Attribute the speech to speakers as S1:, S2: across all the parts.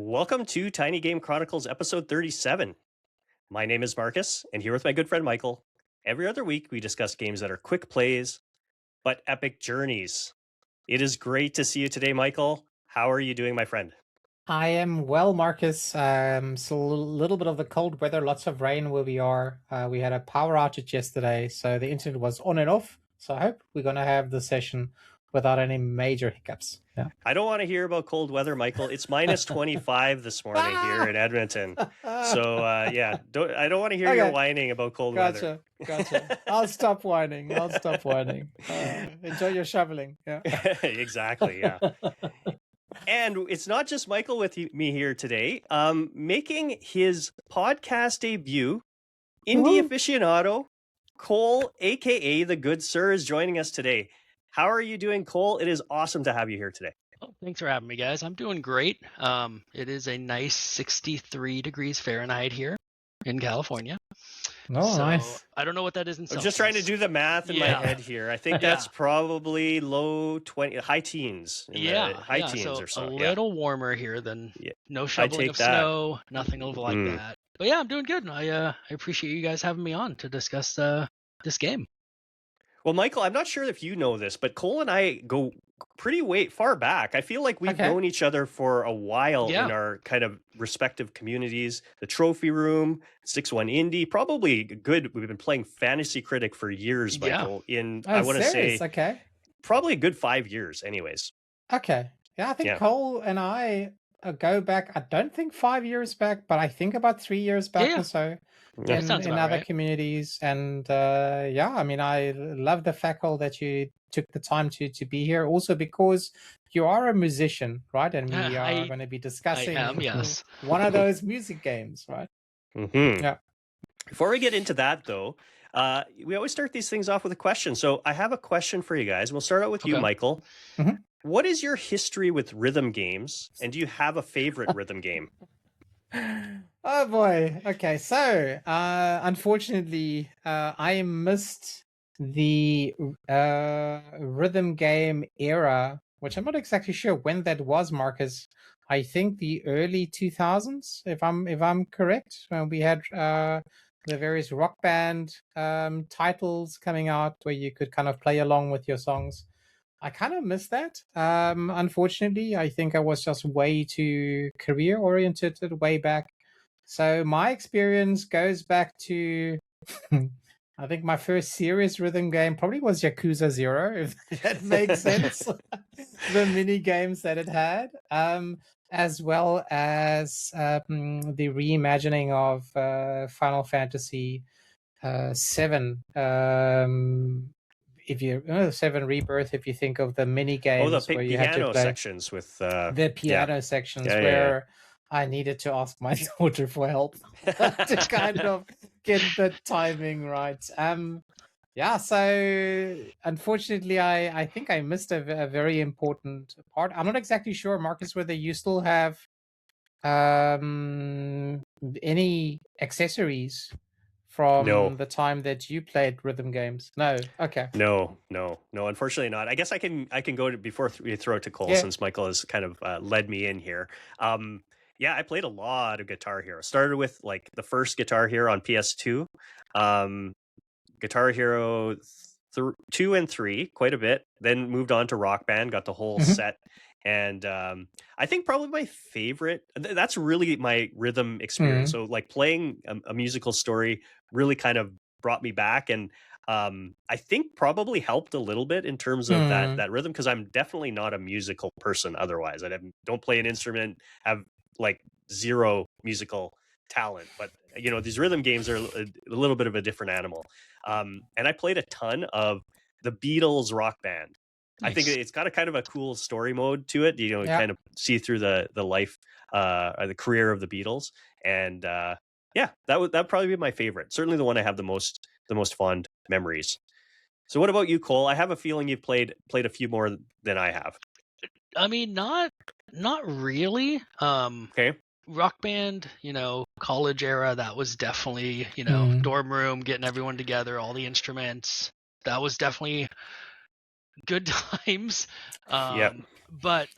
S1: Welcome to Tiny Game Chronicles episode 37. My name is Marcus, and here with my good friend Michael. Every other week, we discuss games that are quick plays, but epic journeys. It is great to see you today, Michael. How are you doing, my friend?
S2: I am well, Marcus. So a little bit of the cold weather, lots of rain where we are. We had a power outage yesterday, so the internet was on and off. So I hope we're going to have the session without any major hiccups. Yeah.
S1: I don't want to hear about cold weather, Michael. It's minus 25 this morning here in Edmonton. So, I don't want to hear your
S2: Okay,
S1: whining about cold weather.
S2: gotcha. I'll stop whining. Enjoy your shoveling. Yeah.
S1: Exactly, yeah. And it's not just Michael with me here today. Making his podcast debut, indie
S2: Woohoo.
S1: aficionado, Cole, aka the Good Sir, is joining us today. How are you doing, Cole? It is awesome to have you here today.
S3: Oh, thanks for having me, guys. I'm doing great. It is a nice 63 degrees Fahrenheit here in California.
S2: Oh, nice.
S3: I don't know what that is in
S1: I'm
S3: Celsius.
S1: just trying to do the math in my
S3: Yeah.
S1: head here. I think that's probably low 20, high teens. High teens or so.
S3: A little warmer here than no shoveling
S1: take
S3: of
S1: that.
S3: snow, nothing like that. But yeah, I'm doing good. I appreciate you guys having me on to discuss this game.
S1: Well, Michael, I'm not sure if you know this, but Cole and I go pretty far back. I feel like we've known each other for a while in our kind of respective communities. The Trophy Room, 6-1 Indie, probably good. We've been playing Fantasy Critic for years, Michael. I want to say probably a good 5 years anyways.
S2: Okay. Yeah, I think Cole and I go back, I don't think 5 years back, but I think about 3 years back or so. In other communities. And I love the fact that you took the time to be here, also because you are a musician, right? And we are going to be discussing one of those music games, right?
S1: Yeah. Before we get into that, though, we always start these things off with a question. So I have a question for you guys. We'll start out with you, Michael. What is your history with rhythm games? And do you have a favorite rhythm game?
S2: Oh boy. Okay, so unfortunately, I missed the rhythm game era, which I'm not exactly sure when that was, Marcus. I think the early 2000s, if I'm correct, when we had the various rock band titles coming out where you could kind of play along with your songs. I kind of missed that. Unfortunately, I think I was just way too career oriented way back. So my experience goes back to, I think my first serious rhythm game probably was Yakuza 0, if that makes sense. The mini games that it had, as well as the reimagining of Final Fantasy 7. If you 7 Rebirth, if you think of the mini games where you had to play
S1: sections with
S2: the piano sections where I needed to ask my daughter for help to kind of get the timing right. So unfortunately, I think I missed a very important part. I'm not exactly sure, Marcus, whether you still have any accessories from the time that you played rhythm games. No. Okay.
S1: No, unfortunately not. I guess I can go to before we throw it to Cole, since Michael has kind of led me in here. I played a lot of Guitar Hero. Started with like the first Guitar Hero on PS2, Guitar Hero 2 and 3, quite a bit. Then moved on to Rock Band, got the whole set. And I think probably my favorite, that's really my rhythm experience. So like playing a musical story really kind of brought me back. And I think probably helped a little bit in terms of that rhythm, because I'm definitely not a musical person otherwise. I don't play an instrument, have like zero musical talent. But, these rhythm games are a little bit of a different animal. And I played a ton of the Beatles Rock Band. Nice. I think it's got a kind of a cool story mode to it. Kind of see through the life or the career of the Beatles, and that would probably be my favorite. Certainly the one I have the most fond memories. So, what about you, Cole? I have a feeling you've played a few more than I have.
S3: I mean, not really.
S1: Okay.
S3: Rock Band, college era. That was definitely dorm room, getting everyone together, all the instruments. That was definitely good times. But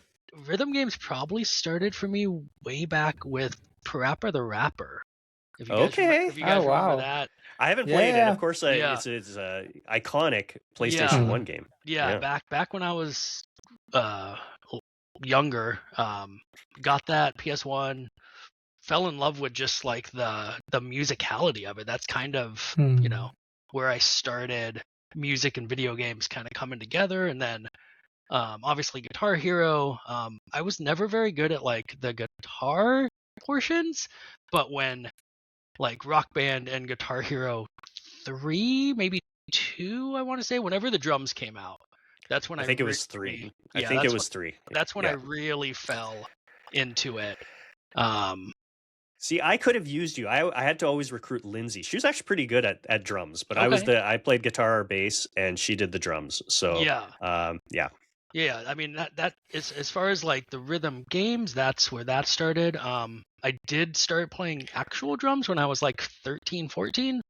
S3: rhythm games probably started for me way back with Parappa the Rapper. If you guys
S1: Okay.
S3: if you guys
S2: Oh,
S3: remember
S2: wow.
S3: that.
S1: I haven't played it. Of
S2: Yeah.
S1: course,
S3: Yeah.
S1: it's a iconic PlayStation
S3: Yeah.
S1: 1 game.
S3: Yeah, back when I was younger, got that PS1, fell in love with just like the musicality of it. That's kind of, you know, where I started music and video games kind of coming together. And then obviously Guitar Hero. I was never very good at like the guitar portions, but when like Rock Band and Guitar Hero 3, maybe 2, I want to say, whenever the drums came out, that's when
S1: I think it was 3. I think it was 3.
S3: That's when I really fell into it.
S1: See, I could have used you. I had to always recruit Lindsay. She was actually pretty good at drums, but
S3: Okay.
S1: I played guitar or bass, and she did the drums. So
S3: yeah. Yeah, I mean that is, as far as like the rhythm games, that's where that started. I did start playing actual drums when I was like 13, 14.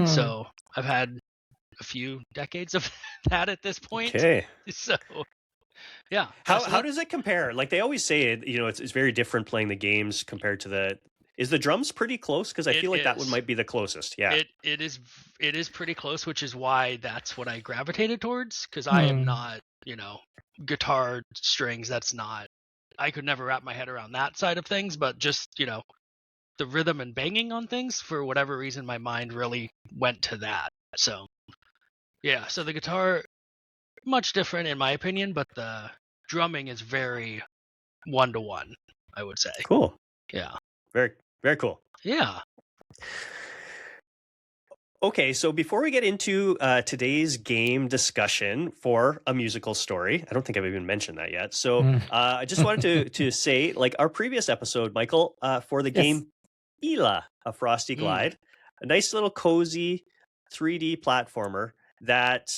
S3: So I've had a few decades of that at this point.
S1: Okay.
S3: So yeah.
S1: How does it compare? Like they always say it, you know, it's very different playing the games compared to the. Is the drums pretty close? Because I feel like that one might be the closest. Yeah.
S3: It is pretty close, which is why that's what I gravitated towards. Because I am not, you know, guitar strings. That's not. I could never wrap my head around that side of things. But just, you know, the rhythm and banging on things, for whatever reason, my mind really went to that. So yeah. So the guitar, much different in my opinion, but the drumming is very 1-to-1, I would say.
S1: Cool.
S3: Yeah.
S1: Very, very cool.
S3: Yeah.
S1: Okay, so before we get into today's game discussion for A Musical Story, I don't think I've even mentioned that yet. So I just wanted to say, like our previous episode, Michael, for the game Ela, A Frosty Glide, a nice little cozy 3D platformer that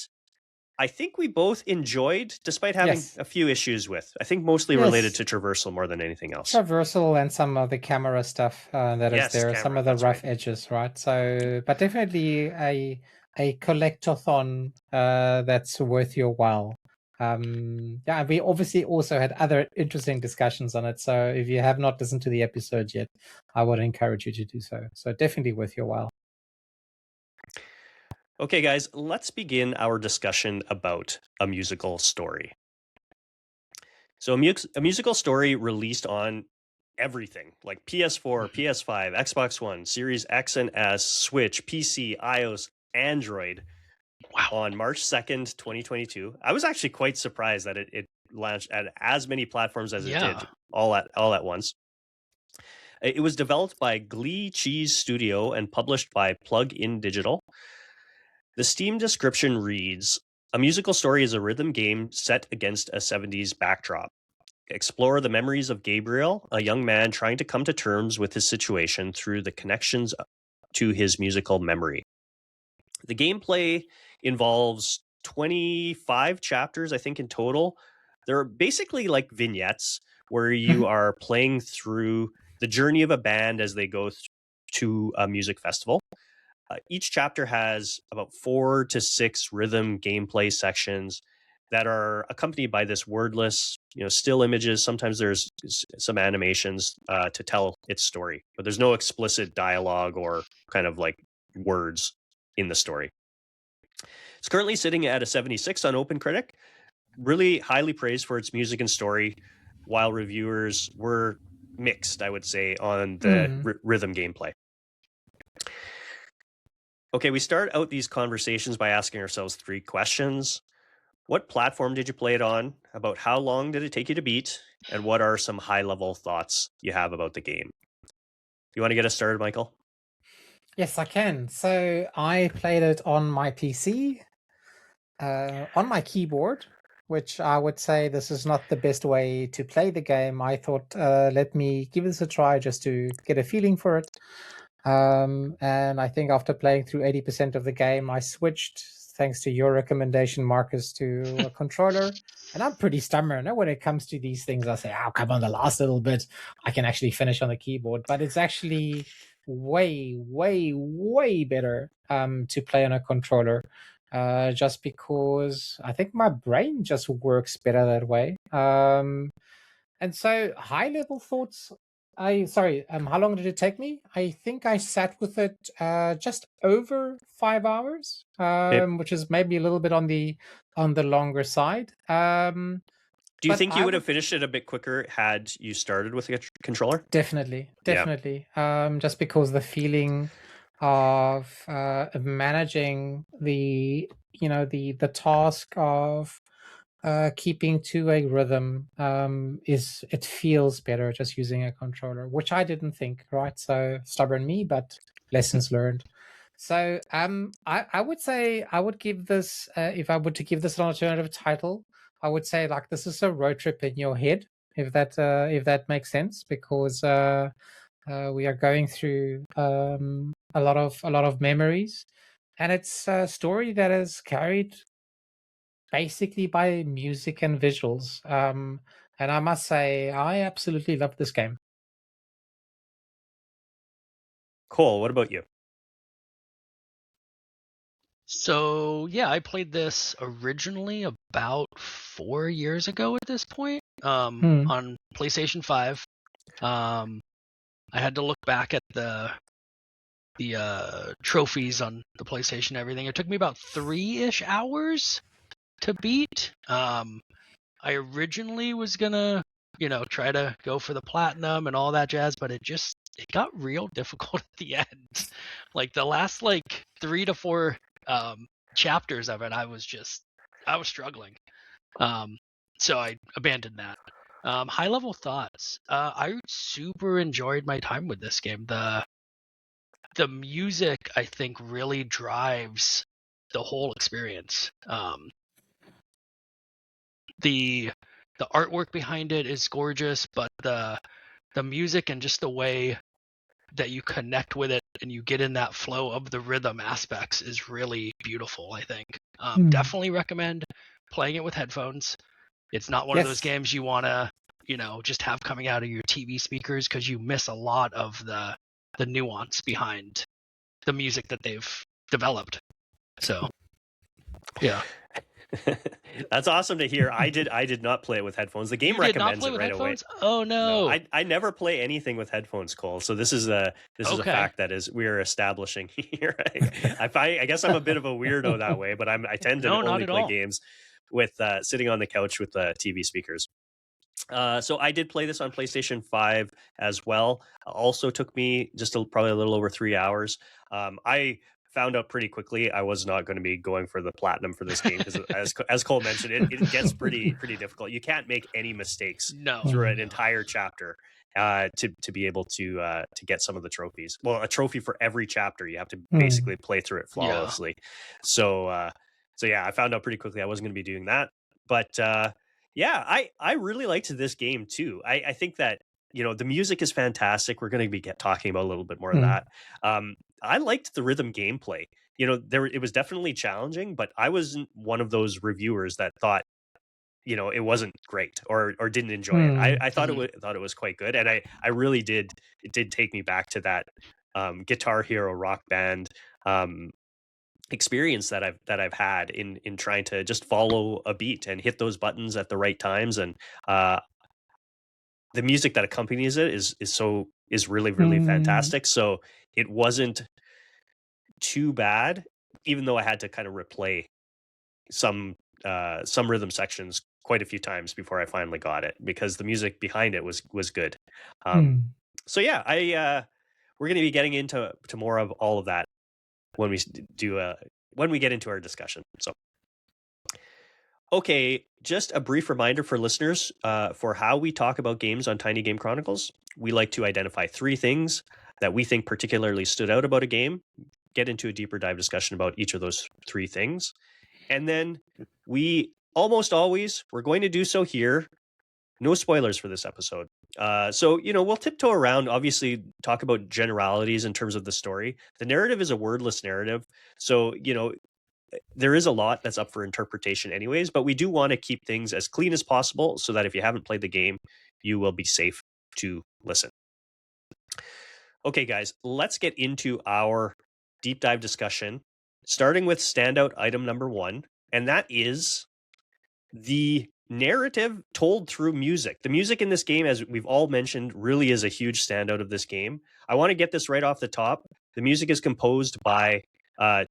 S1: I think we both enjoyed, despite having a few issues with. I think mostly related to traversal more than anything else.
S2: Traversal and some of the camera stuff that is there, some of the rough edges, right? So, but definitely a collectathon that's worth your while. Yeah, we obviously also had other interesting discussions on it. So if you have not listened to the episode yet, I would encourage you to do so. So definitely worth your while.
S1: Okay, guys, let's begin our discussion about A Musical Story. So a musical story released on everything, like PS4, PS5, Xbox One, Series X and S, Switch, PC, iOS, Android on March 2nd, 2022. I was actually quite surprised that it launched at as many platforms as it did all at once. It was developed by Glee Cheese Studio and published by Plug In Digital. The Steam description reads, "A musical story is a rhythm game set against a 70s backdrop. Explore the memories of Gabriel, a young man trying to come to terms with his situation through the connections to his musical memory." The gameplay involves 25 chapters, I think, in total. They're basically like vignettes where you are playing through the journey of a band as they go to a music festival. Each chapter has about 4 to 6 rhythm gameplay sections that are accompanied by this wordless, you know, still images. Sometimes there's some animations to tell its story, but there's no explicit dialogue or kind of like words in the story. It's currently sitting at a 76 on OpenCritic, really highly praised for its music and story, while reviewers were mixed, I would say, on the rhythm gameplay. Okay, we start out these conversations by asking ourselves 3 questions. What platform did you play it on? About how long did it take you to beat? And what are some high-level thoughts you have about the game? You want to get us started, Michael?
S2: Yes, I can. So I played it on my PC, on my keyboard, which I would say this is not the best way to play the game. I thought, let me give this a try just to get a feeling for it. And I think after playing through 80% of the game, I switched, thanks to your recommendation, Marcus, to a controller. And I'm pretty stubborn. When it comes to these things, I say, oh, come on, the last little bit, I can actually finish on the keyboard. But it's actually way, way, way better to play on a controller. Just because I think my brain just works better that way. And so high level thoughts. How long did it take me? I think I sat with it just over 5 hours,
S1: Okay.
S2: which is maybe a little bit on the longer side.
S1: Do you
S2: But
S1: think you
S2: I
S1: would have
S2: would
S1: finished it a bit quicker had you started with a controller?
S2: definitely,
S1: Yeah.
S2: definitely. Just because the feeling of managing the the task of keeping to a rhythm is it feels better just using a controller, which I didn't think, right? So stubborn me, but lessons learned. So I would say I would give this if I were to give this an alternative title, I would say like this is a road trip in your head, if that makes sense, because we are going through a lot of memories, and it's a story that is carried basically by music and visuals. And I must say, I absolutely love this game.
S1: Cole, what about you?
S3: So yeah, I played this originally about 4 years ago at this point,
S2: Hmm.
S3: on PlayStation 5. Um, I had to look back at the trophies on the PlayStation and everything. It took me about 3-ish hours to beat. I originally was gonna, try to go for the platinum and all that jazz, but it got real difficult at the end. Like the last 3 to 4 chapters of it, I was struggling. So I abandoned that. High level thoughts. I super enjoyed my time with this game. The music, I think, really drives the whole experience. The artwork behind it is gorgeous, but the music and just the way that you connect with it and you get in that flow of the rhythm aspects is really beautiful, I think. Definitely recommend playing it with headphones. It's not one of those
S2: Yes.
S3: games you want to, just have coming out of your TV speakers, because you miss a lot of the nuance behind the music that they've developed. So, yeah.
S1: That's awesome to hear. I did not play it with headphones. The game
S3: You did not
S1: recommends
S3: play
S1: it
S3: with
S1: right away.
S3: headphones? Oh
S1: No,
S3: no.
S1: I never play anything with headphones, Cole. So this is a
S3: Okay.
S1: fact that is we're establishing here. I guess I'm a bit of a weirdo that way, but I tend to
S3: No, not
S1: only
S3: at
S1: play
S3: all.
S1: games with sitting on the couch with the TV speakers. So I did play this on PlayStation 5 as well. Also took me just probably a little over 3 hours. I found out pretty quickly I was not going to be going for the platinum for this game because, as Cole mentioned, it gets pretty difficult. You can't make any mistakes
S3: No.
S1: through an
S3: No.
S1: entire chapter to be able to get some of the trophies. Well, a trophy for every chapter. You have to basically play through it flawlessly. So yeah, I found out pretty quickly I wasn't going to be doing that. But yeah, I really liked this game too. I think that the music is fantastic. We're going to be talking about a little bit more of that. I liked the rhythm gameplay. It was definitely challenging, but I wasn't one of those reviewers that thought it wasn't great or didn't enjoy it. I thought it was quite good, and I really did. It did take me back to that Guitar Hero Rock Band experience that I've had in trying to just follow a beat and hit those buttons at the right times, and the music that accompanies it is really fantastic. So it wasn't too bad, even though I had to kind of replay some rhythm sections quite a few times before I finally got it, because the music behind it was good. So yeah, we're going to be getting into more of all of that when we when we get into our discussion. So, okay, just a brief reminder for listeners for how we talk about games on Tiny Game Chronicles. We like to identify 3 things that we think particularly stood out about a game, get into a deeper dive discussion about each of those 3 things, and then we almost always, we're going to do so here. No spoilers for this episode. So, we'll tiptoe around, obviously talk about generalities in terms of the story. The narrative is a wordless narrative. So, there is a lot that's up for interpretation anyways, but we do want to keep things as clean as possible so that if you haven't played the game, you will be safe to listen. Okay, guys, let's get into our deep dive discussion, starting with standout item number 1, and that is the narrative told through music. The music in this game, as we've all mentioned, really is a huge standout of this game. I want to get this right off the top. The music is composed by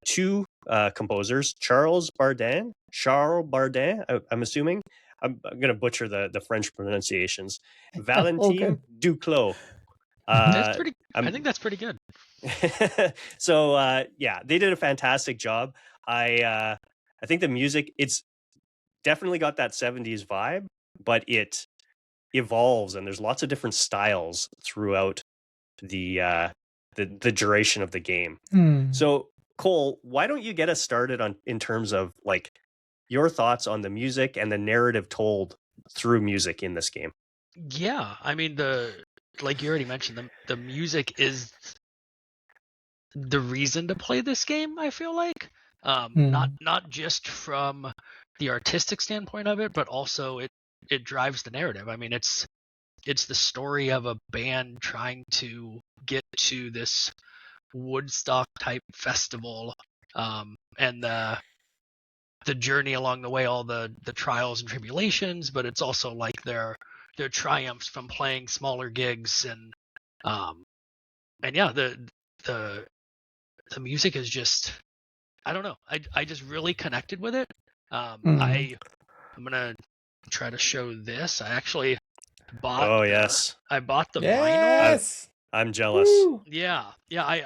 S1: two composers, Charles Bardin, I'm assuming. I'm going to butcher the French pronunciations. Valentin Duclos.
S3: I think that's pretty good.
S1: So yeah, they did a fantastic job. I think the music, it's definitely got that 70s vibe, but it evolves and there's lots of different styles throughout the duration of the game. So Cole, why don't you get us started in terms of like your thoughts on the music and the narrative told through music in this game?
S3: Yeah, I mean, like you already mentioned, the music is the reason to play this game, I feel like. Not just from the artistic standpoint of it, but also it drives the narrative. I mean, it's the story of a band trying to get to this Woodstock type festival, and the journey along the way, all the trials and tribulations, but it's also like their triumphs from playing smaller gigs, and yeah, the music is just, I don't know, I just really connected with it. I'm gonna try to show this. I actually bought I bought the vinyl.
S1: I'm jealous.
S3: Yeah. I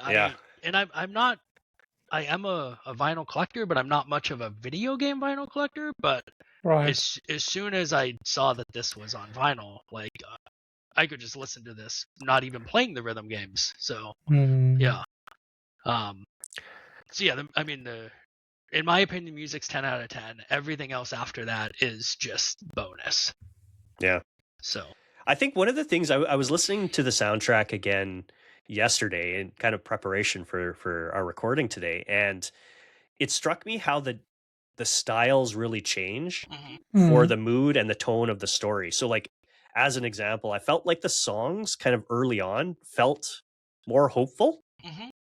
S3: am a vinyl collector, but I'm not much of a video game vinyl collector. But as soon as I saw that this was on vinyl, like I could just listen to this, not even playing the rhythm games. So yeah. So yeah, I mean, in my opinion, music's 10 out of 10. Everything else after that is just bonus.
S1: Yeah.
S3: So
S1: I think one of the things I was listening to the soundtrack again yesterday in kind of preparation for our recording today, and it struck me how the styles really change for the mood and the tone of the story. So like, as an example, I felt like the songs kind of early on felt more hopeful,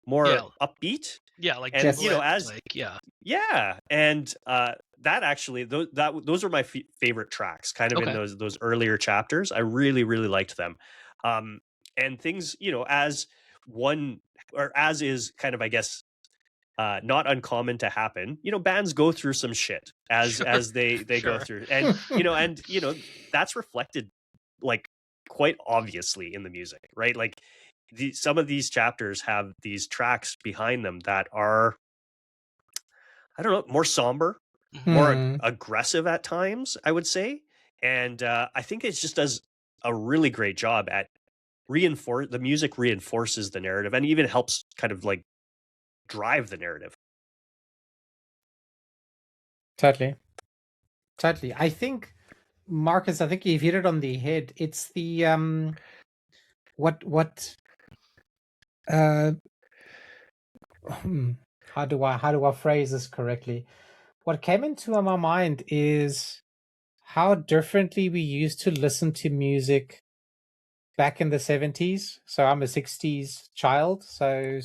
S1: more upbeat.
S3: Yeah, like,
S1: and you know, and that actually, those are my favorite tracks, kind of in those earlier chapters. I really liked them, and things, you know, as is kind of, I guess, not uncommon to happen. You know, bands go through some shit as they go through, and you know that's reflected like quite obviously in the music, right? Like some of these chapters have these tracks behind them that are, I don't know, more somber, more aggressive at times, I would say. And I think it just does a really great job at the music reinforces the narrative and even helps kind of like drive the narrative.
S2: Totally. I think, Marcus, I think you've hit it on the head. It's the how do I phrase this correctly? What came into my mind is how differently we used to listen to music back in the 70s. So I'm a 60s child. So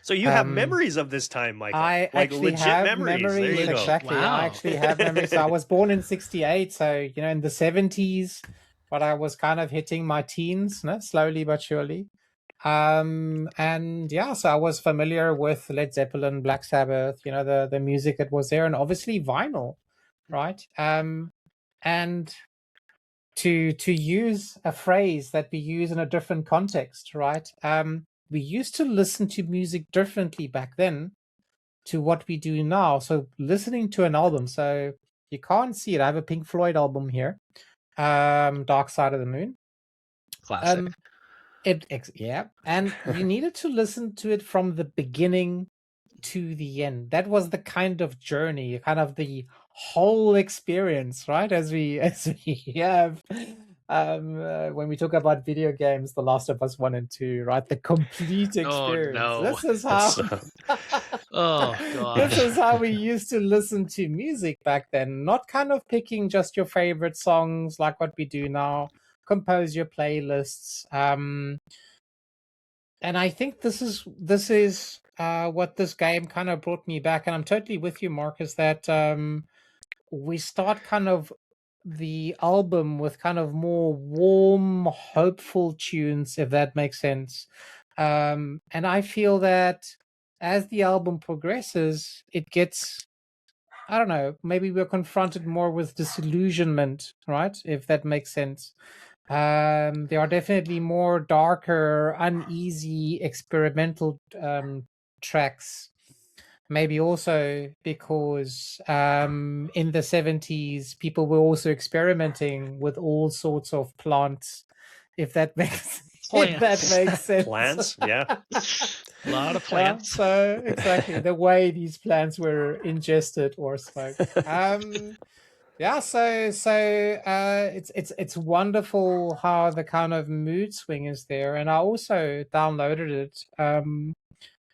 S1: you have memories of this time, Michael.
S2: I actually
S1: legit
S2: have
S1: memories. There you
S2: exactly.
S1: Go.
S3: Wow.
S2: I actually have memories. So I was born in 68. So, you know, in the 70s, but I was kind of hitting my teens, slowly but surely. And yeah, so I was familiar with Led Zeppelin, Black Sabbath, you know, the music that was there, and obviously vinyl, right? And to use a phrase that we use in a different context, right? We used to listen to music differently back then to what we do now. So listening to an album, so you can't see it. I have a Pink Floyd album here, Dark Side of the Moon.
S3: Classic.
S2: And you needed to listen to it from the beginning to the end. That was the kind of journey, kind of the whole experience, right? As we have when we talk about video games, The Last of Us 1 and 2, right? The complete experience.
S3: Oh, no.
S2: This is how
S3: oh god.
S2: This is how we used to listen to music back then, not kind of picking just your favorite songs like what we do now. Compose your playlists, and I think this is what this game kind of brought me back. And I'm totally with you, Marcus, that we start kind of the album with kind of more warm, hopeful tunes, if that makes sense. And I feel that as the album progresses, it gets, I don't know, maybe we're confronted more with disillusionment, right? If that makes sense. There are definitely more darker, uneasy, experimental tracks. Maybe also because in the 70s, people were also experimenting with all sorts of plants, if that makes if that
S3: Plants.
S2: makes sense.
S1: Plants, yeah.
S3: A lot of
S2: Yeah,
S3: plants.
S2: so exactly the way these plants were ingested or smoked. Yeah, it's wonderful how the kind of mood swing is there, and I also downloaded it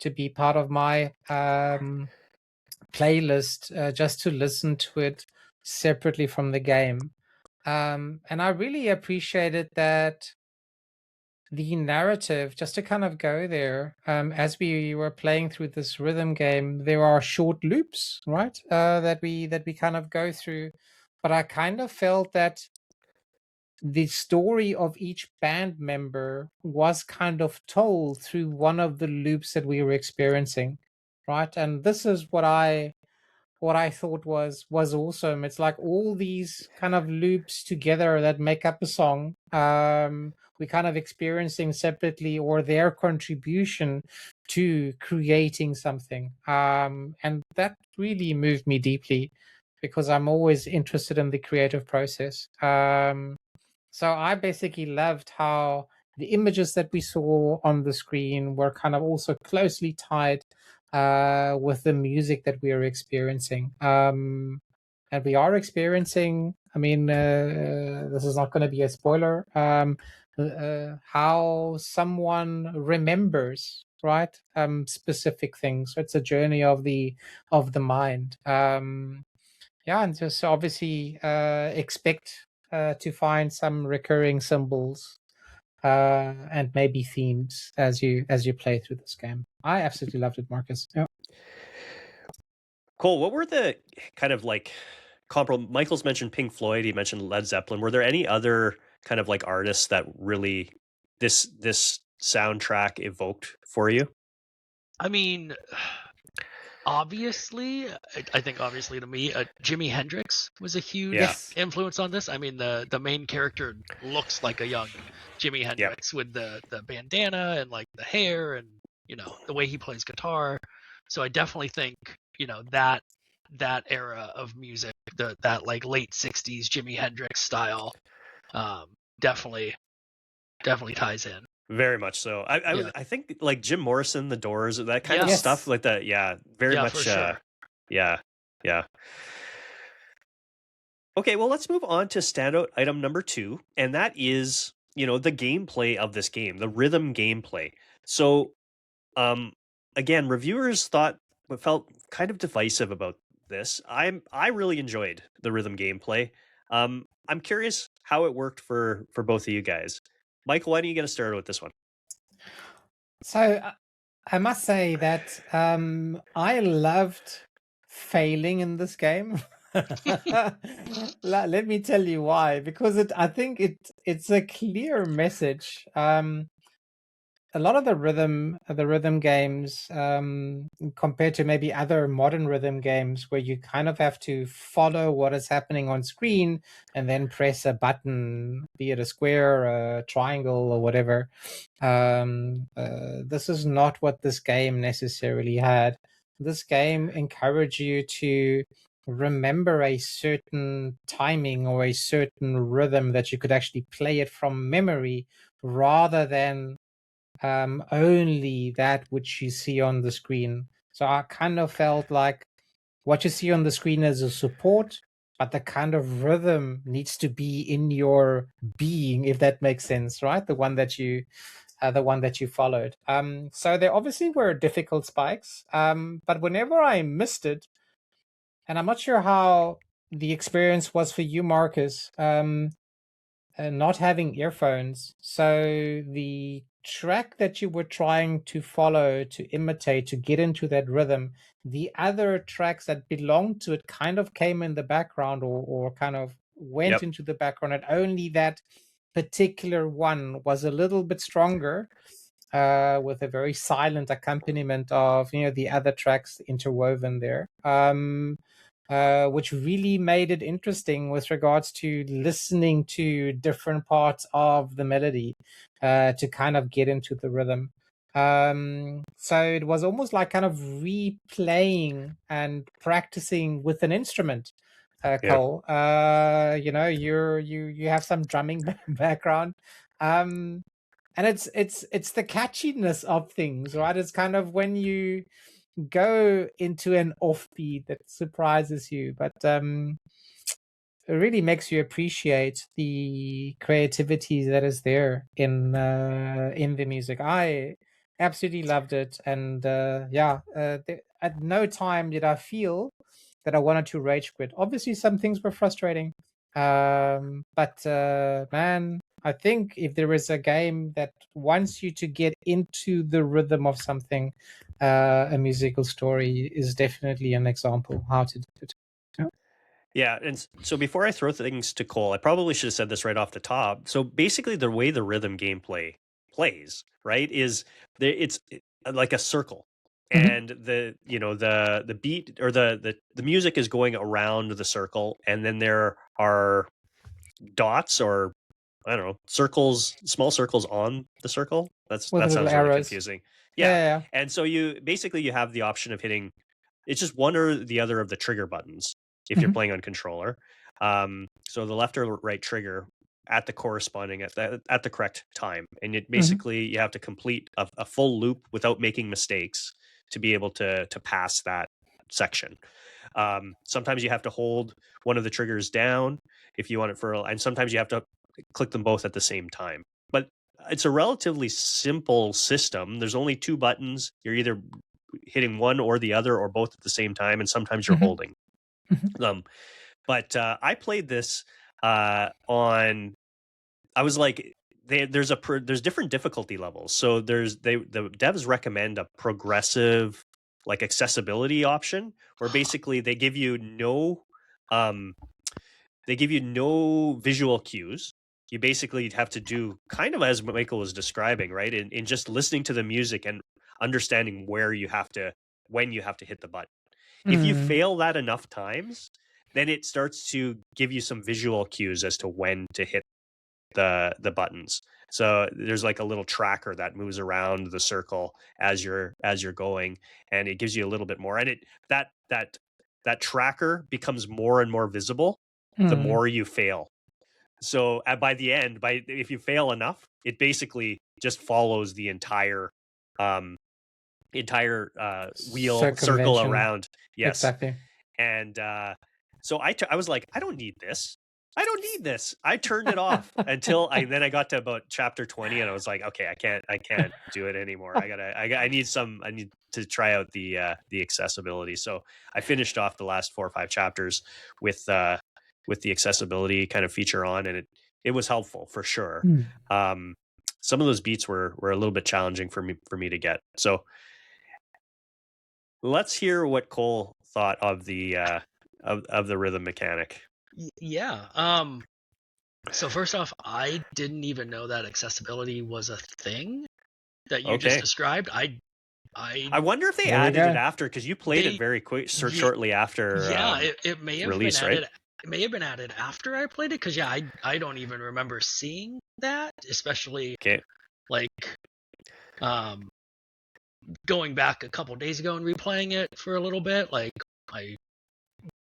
S2: to be part of my playlist just to listen to it separately from the game. And I really appreciated that the narrative, just to kind of go there, as we were playing through this rhythm game, there are short loops, right? That we kind of go through. But I kind of felt that the story of each band member was kind of told through one of the loops that we were experiencing, right? And this is what I thought was awesome. It's like all these kind of loops together that make up a song. We kind of experiencing separately or their contribution to creating something. And that really moved me deeply because I'm always interested in the creative process. So I basically loved how the images that we saw on the screen were kind of also closely tied with the music that we are experiencing. And we are experiencing, I mean, this is not going to be a spoiler, how someone remembers, right? Specific things. So it's a journey of the mind. Yeah, and just obviously expect to find some recurring symbols and maybe themes as you play through this game. I absolutely loved it, Marcus. Yeah.
S1: Cole, what were the kind of like comparable? Michael's mentioned Pink Floyd. He mentioned Led Zeppelin. Were there any other kind of like artists that really this soundtrack evoked for you?
S3: I mean, obviously, I think obviously to me, Jimi Hendrix was a huge
S1: Yeah.
S2: Yes.
S3: influence on this. I mean, the main character looks like a young Jimi Hendrix with the bandana and like the hair and the way he plays guitar. So I definitely think that era of music, that like late '60s Jimi Hendrix style, definitely ties in.
S1: Very much so.
S3: Yeah.
S1: I think like Jim Morrison, The Doors, that kind of
S3: Yeah.
S2: Yes.
S1: stuff like that. Yeah, very
S3: Yeah,
S1: much.
S3: for sure.
S1: Yeah, yeah. Okay, well, let's move on to standout item number 2, and that is, the gameplay of this game, the rhythm gameplay. So, um, again, reviewers felt kind of divisive about this. I really enjoyed the rhythm gameplay. I'm curious how it worked for both of you guys. Michael, why don't you get us started with this one?
S2: So I must say that I loved failing in this game. Let me tell you why. Because I think it's a clear message. A lot of the rhythm games, compared to maybe other modern rhythm games, where you kind of have to follow what is happening on screen and then press a button, be it a square, a triangle, or whatever. This is not what this game necessarily had. This game encouraged you to remember a certain timing or a certain rhythm that you could actually play it from memory rather than only that which you see on the screen. So I kind of felt like what you see on the screen is a support, but the kind of rhythm needs to be in your being, if that makes sense, right? The one that you followed. So there obviously were difficult spikes, but whenever I missed it, and I'm not sure how the experience was for you, Marcus. not having earphones, so the track that you were trying to follow, to imitate, to get into that rhythm, the other tracks that belonged to it kind of came in the background, or kind of went
S1: Yep.
S2: into the background, and only that particular one was a little bit stronger, with a very silent accompaniment of the other tracks interwoven there, which really made it interesting with regards to listening to different parts of the melody, to kind of get into the rhythm. So it was almost like kind of replaying and practicing with an instrument.
S1: Yeah.
S2: Cole, you have some drumming background, and it's the catchiness of things, right? It's kind of when you go into an offbeat that surprises you, but it really makes you appreciate the creativity that is there in the music. I absolutely loved it, and at no time did I feel that I wanted to rage quit. Obviously, some things were frustrating, but man, I think if there is a game that wants you to get into the rhythm of something, a musical story is definitely an example how to do it.
S1: Yeah, and so before I throw things to Cole, I probably should have said this right off the top. So basically, the way the rhythm gameplay plays, right, is it's like a circle, and the beat or the music is going around the circle, and then there are dots, or I don't know, circles, small circles on the circle. That
S2: With little
S1: sounds really
S2: arrows.
S1: confusing. Yeah,
S2: Yeah.
S1: and so you have the option of hitting. It's just one or the other of the trigger buttons if you're
S2: Mhm.
S1: playing on controller. So the left or right trigger at the corresponding at the correct time, and it basically you have to complete a full loop without making mistakes to be able to pass that section. Sometimes you have to hold one of the triggers down if you want it and sometimes you have to click them both at the same time. But it's a relatively simple system. There's only two buttons. You're either hitting one or the other or both at the same time, and sometimes you're holding. But I played this on. I was like, there's different difficulty levels. So the devs recommend a progressive like accessibility option where basically they give you no visual cues. You basically have to do kind of as Michael was describing, right? In just listening to the music and understanding when you have to hit the button. If you fail that enough times, then it starts to give you some visual cues as to when to hit the buttons. So there's like a little tracker that moves around the circle as you're going, and it gives you a little bit more. And that tracker becomes more and more visible the more you fail. So by the end, if you fail enough, it basically just follows the entire wheel circle around. Yes,
S2: exactly.
S1: And so I was like, I don't need this. I turned it off until I got to about chapter 20, and I was like, okay, I can't do it anymore. I need to try out the accessibility. So I finished off the last 4 or 5 chapters with the accessibility kind of feature on, and it was helpful for sure. Some of those beats were a little bit challenging for me to get. So let's hear what Cole thought of the of the rhythm mechanic.
S3: Yeah. So first off, I didn't even know that accessibility was a thing that you just described. I
S1: wonder if they added it after, because you played it very quick, shortly after.
S3: Yeah, it may have
S1: release,
S3: been added.
S1: Right?
S3: It may have been added after I played it, because I don't even remember seeing that, especially like going back a couple days ago and replaying it for a little bit.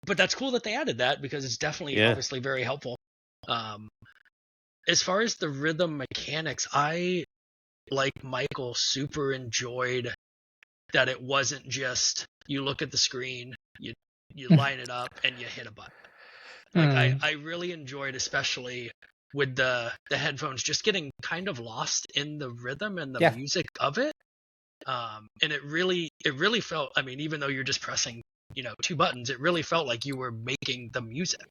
S3: But that's cool that they added that, because it's definitely obviously very helpful. As far as the rhythm mechanics, I, like Michael, super enjoyed that it wasn't just you look at the screen, you line it up, and you hit a button. Like I really enjoyed, especially with the headphones, just getting kind of lost in the rhythm and the music of it. And it really felt, I mean, even though you're just pressing, 2 buttons, it really felt like you were making the music,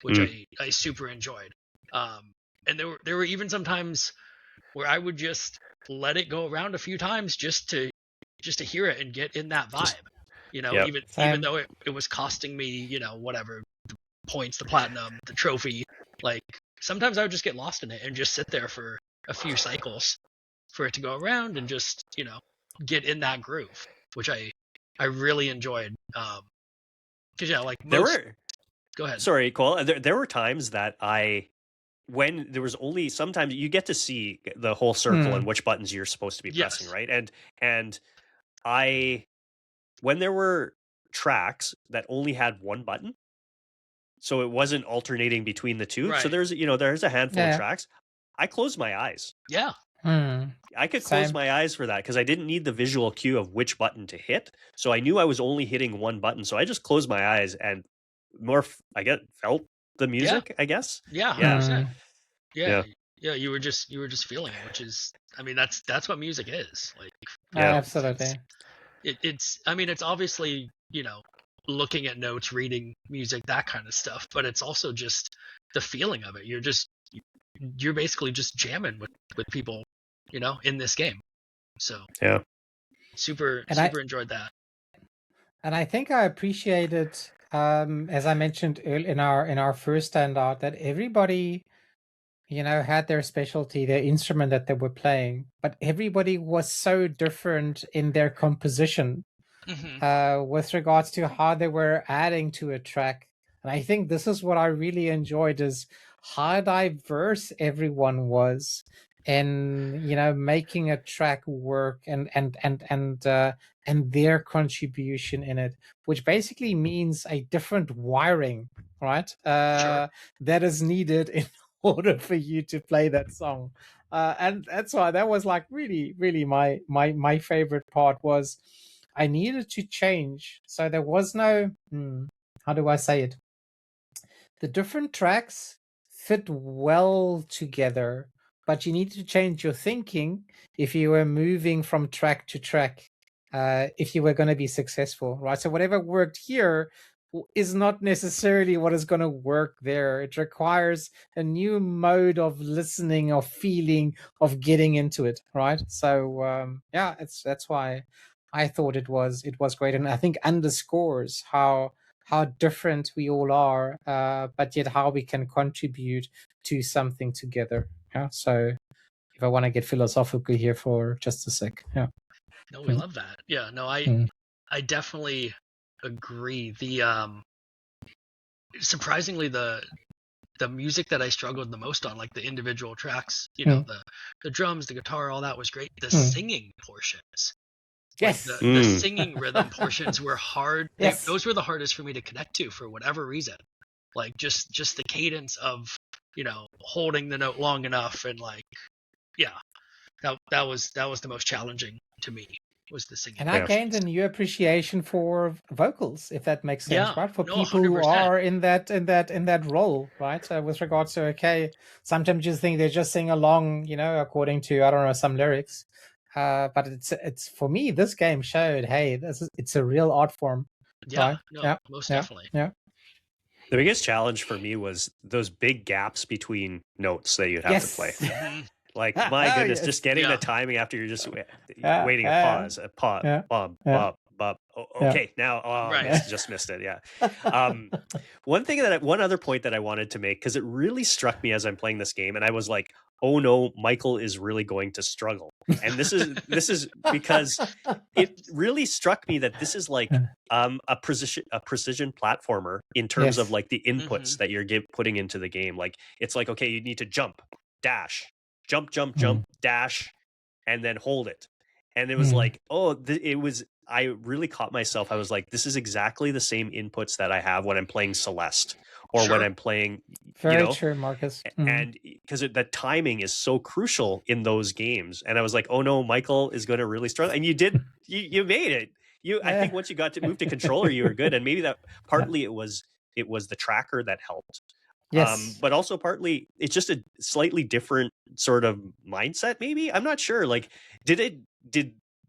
S3: which I super enjoyed. And there were even some times where I would just let it go around a few times just to hear it and get in that vibe.
S1: Yep.
S3: Even though it was costing me, whatever, the points, the platinum, the trophy, like sometimes I would just get lost in it and just sit there for a few cycles for it to go around and just, get in that groove, which I really enjoyed. Because like go ahead.
S1: Sorry, Cole. There were times that when there was only sometimes you get to see the whole circle and which buttons you're supposed to be pressing, right? And when there were tracks that only had one button, so it wasn't alternating between the two.
S3: Right.
S1: So there's a handful of tracks. I closed my eyes.
S3: Yeah.
S1: I could close my eyes for that because I didn't need the visual cue of which button to hit. So I knew I was only hitting one button. So I just closed my eyes and felt the music, I guess.
S3: Yeah. 100%. Yeah. You were just feeling it, which is, I mean, that's what music is. Like,
S2: absolutely.
S3: It's obviously, looking at notes, reading music, that kind of stuff, but it's also just the feeling of it. You're basically just jamming with people, in this game. So super enjoyed that.
S2: And I think I appreciated, as I mentioned in our first standout, that everybody, had their specialty, their instrument that they were playing, but everybody was so different in their composition with regards to how they were adding to a track. And I think this is what I really enjoyed, is how diverse everyone was in, making a track work and their contribution in it, which basically means a different wiring, right?
S3: Sure.
S2: That is needed in order for you to play that song. And that's why that was like really, really my favorite part was I needed to change. So there was no, how do I say it? The different tracks fit well together, but you need to change your thinking if you were moving from track to track, if you were going to be successful, right? So whatever worked here is not necessarily what is going to work there. It requires a new mode of listening, of feeling, of getting into it, right? So that's why I thought it was great, and I think underscores how different we all are, but yet how we can contribute to something together. Yeah. So if I want to get philosophical here for just a sec, yeah.
S3: No, we love that. Yeah. No, I definitely agree. The surprisingly the music that I struggled the most on, like the individual tracks, the drums, the guitar, all that was great. The singing portions.
S2: Yes.
S3: Like the singing rhythm portions were hard.
S2: Yes.
S3: Those were the hardest for me to connect to for whatever reason. Like just the cadence of, holding the note long enough, and like, that was the most challenging to me, was the singing.
S2: And I gained a new appreciation for vocals, if that makes sense, right? For people
S3: 100%.
S2: who are in that role, right? With regards to, sometimes you think they just sing along, according to, I don't know, some lyrics. But it's for me, this game showed, hey, it's a real art form.
S3: Yeah,
S2: right?
S3: Most definitely.
S2: Yeah.
S1: The biggest challenge for me was those big gaps between notes that you'd have to play. Like, my goodness, just getting the timing after you're just waiting a pause, a pop, bop. Okay, now just missed it. Yeah. One other point that I wanted to make, because it really struck me as I'm playing this game, and I was like, oh no, Michael is really going to struggle. And this is because it really struck me that this is like a precision platformer in terms of like the inputs that you're putting into the game. Like, it's like, okay, you need to jump, dash, jump, dash, and then hold it. And it was like, I really caught myself. I was like, this is exactly the same inputs that I have when I'm playing Celeste or when I'm playing,
S2: Very true, Marcus.
S1: And because the timing is so crucial in those games. And I was like, oh no, Michael is going to really struggle. And you did, you made it. I think once you got to move to controller, you were good. And maybe that partly it was the tracker that helped.
S2: Yes.
S1: But also partly it's just a slightly different sort of mindset. Maybe, I'm not sure. Like, did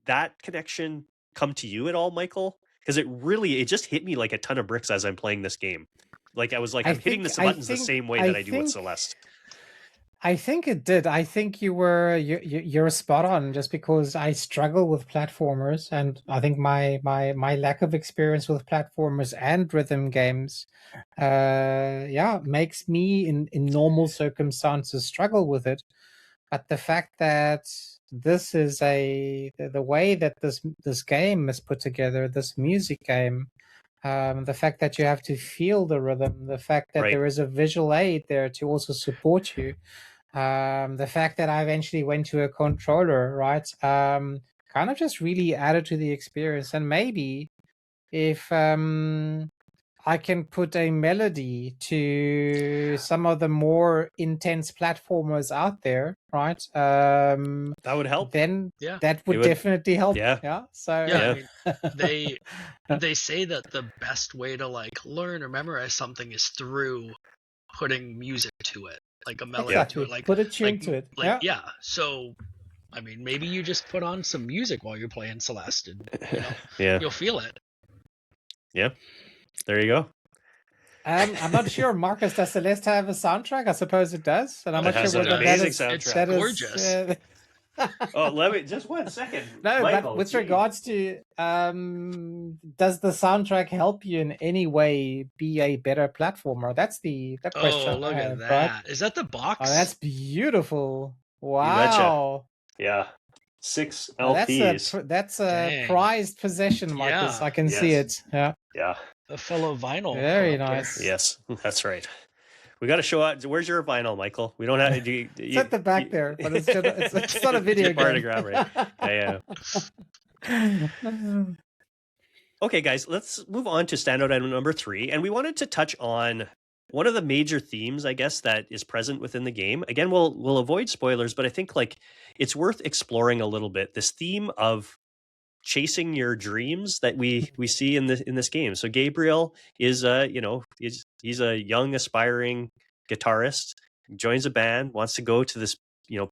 S1: that connection come to you at all, Michael? Because it just hit me like a ton of bricks as I'm playing this game. Like, I was like, I'm hitting the buttons the same way that I do with Celeste.
S2: I think it did. I think you're spot on. Just because I struggle with platformers, and I think my lack of experience with platformers and rhythm games, makes me in normal circumstances struggle with it. But the fact that this is the way that this game is put together, this music game, the fact that you have to feel the rhythm, the fact that
S1: Right.
S2: there is a visual aid there to also support you, the fact that I eventually went to a controller, right, kind of just really added to the experience. And maybe if I can put a melody to some of the more intense platformers out there, right?
S1: That would help.
S2: Then
S3: Yeah.
S2: that would
S1: would-
S2: definitely help.
S1: yeah.
S2: Yeah. So
S3: Yeah,
S1: Yeah.
S3: I mean, they say that the best way to like learn or memorize something is through putting music to it, like a melody
S2: exactly.
S3: to it, like
S2: Put a tune
S3: like
S2: to it.
S3: like
S2: Yeah.
S3: yeah. So I mean, maybe you just put on some music while you're playing Celeste, and
S1: Yeah.
S3: you'll feel it.
S1: Yeah. There you go.
S2: I'm not sure. Marcus, does Celeste have a soundtrack? I suppose it does, and I'm
S1: It
S2: not
S1: has
S2: sure
S1: an
S2: whether
S1: amazing
S3: It's
S1: soundtrack.
S2: that is
S3: gorgeous.
S1: Oh, let me just 1 second.
S2: No,
S1: Michael,
S2: but with
S1: gee.
S2: regards to does the soundtrack help you in any way be a better platformer? That's the question
S3: Oh, look
S2: I
S3: at
S2: have,
S3: that!
S2: right?
S3: Is that the box?
S2: Oh, that's beautiful.
S1: You betcha.
S2: Wow.
S1: Yeah. 6
S2: Oh,
S1: LPs.
S2: that's a
S3: Dang.
S2: prized possession, Marcus.
S3: Yeah.
S2: I can see
S1: Yes.
S2: it. Yeah.
S1: Yeah.
S3: A fellow vinyl
S2: Very
S3: collector.
S2: nice.
S1: Yes, that's right. We got to show out. Where's your vinyl, Michael? We don't have.
S2: It's at the back there, but it's not a video
S1: It's part of
S2: game.
S1: the right? Yeah. Okay, guys, let's move on to standout item number 3, and we wanted to touch on one of the major themes, I guess, that is present within the game. Again, we'll avoid spoilers, but I think like it's worth exploring a little bit this theme of chasing your dreams that we see in this game. So Gabriel is he's a young aspiring guitarist, joins a band, wants to go to this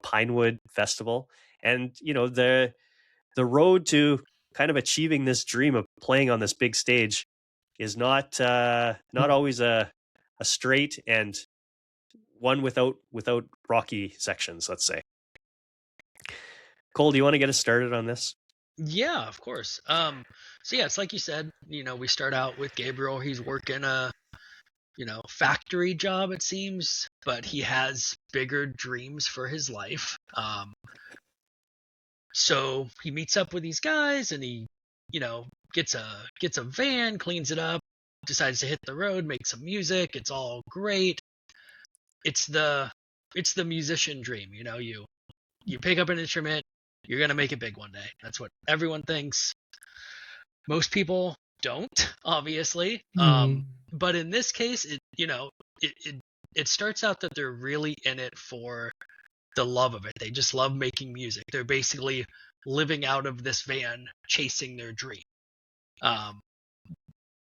S1: Pinewood festival, and the road to kind of achieving this dream of playing on this big stage is not always a straight and one without rocky sections, let's say. Cole, do you want to get us started on this?
S3: Yeah, of course. So yeah, it's like you said, we start out with Gabriel. He's working a, factory job, it seems, but he has bigger dreams for his life. So he meets up with these guys, and he, gets a van, cleans it up, decides to hit the road, make some music. It's all great. It's the musician dream, you pick up an instrument, you're gonna make it big one day. That's what everyone thinks. Most people don't, obviously. But in this case, it starts out that they're really in it for the love of it. They just love making music. They're basically living out of this van, chasing their dream.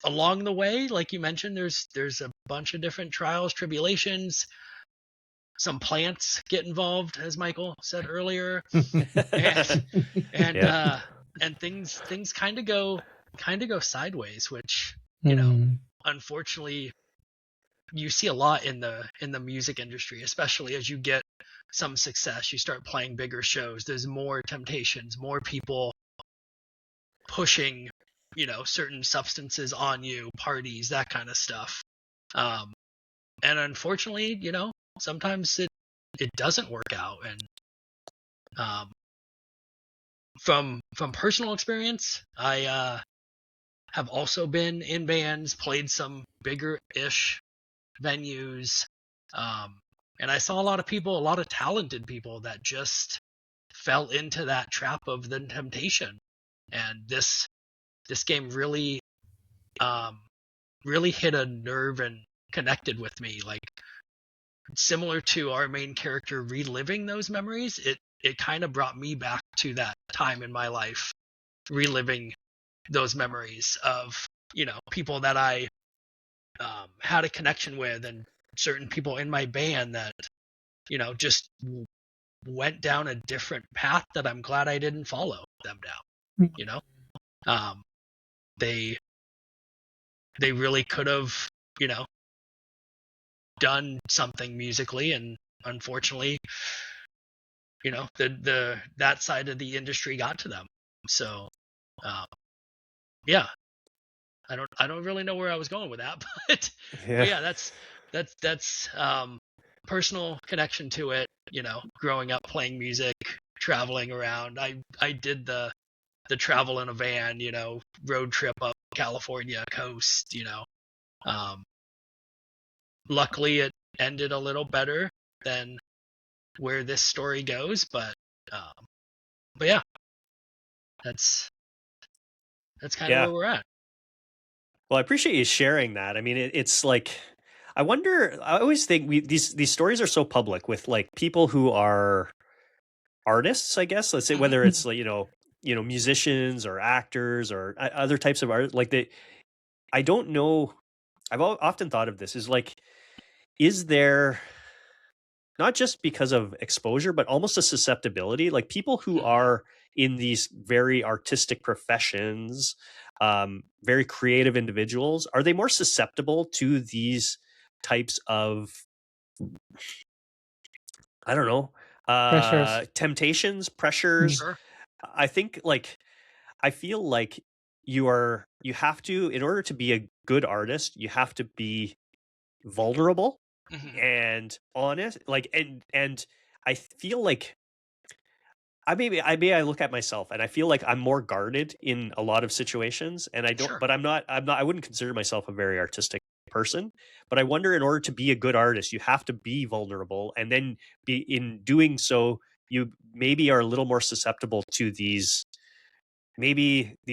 S3: Along the way, like you mentioned, there's a bunch of different trials, tribulations. Some plants get involved, as Michael said earlier, and things kind of go sideways, which unfortunately you see a lot in the music industry, especially as you get some success, you start playing bigger shows. There's more temptations, more people pushing, certain substances on you, parties, that kind of stuff. And unfortunately, sometimes it doesn't work out. And from personal experience, I have also been in bands, played some bigger-ish venues, and I saw a lot of talented people that just fell into that trap of the temptation. And this game really hit a nerve and connected with me. Like, similar to our main character reliving those memories, it kind of brought me back to that time in my life, reliving those memories of people that I had a connection with, and certain people in my band that just went down a different path that I'm glad I didn't follow them down. They really could have done something musically, and unfortunately, the that side of the industry got to them. So, yeah, I don't really know where I was going with that, but yeah, that's personal connection to it. Growing up playing music, traveling around. I did the travel in a van, road trip up California coast. Luckily it ended a little better than where this story goes, but yeah, that's kind of where we're at.
S1: Well, I appreciate you sharing that. I mean, it's like, I wonder, I always think these stories are so public with like people who are artists, I guess. Let's say whether it's like, musicians or actors or other types of art, like I don't know. I've often thought of this is like, is there not just because of exposure, but almost a susceptibility, like people who are in these very artistic professions, very creative individuals, are they more susceptible to these types of, I don't know, temptations, pressures?
S3: Sure.
S1: I think like, I feel like you have to, in order to be a good artist, you have to be vulnerable and honest, like, and I feel like I look at myself and I feel like I'm more guarded in a lot of situations, and I don't,
S3: Sure.
S1: but I'm not, I wouldn't consider myself a very artistic person, but I wonder, in order to be a good artist, you have to be vulnerable, and then in doing so, you maybe are a little more susceptible to these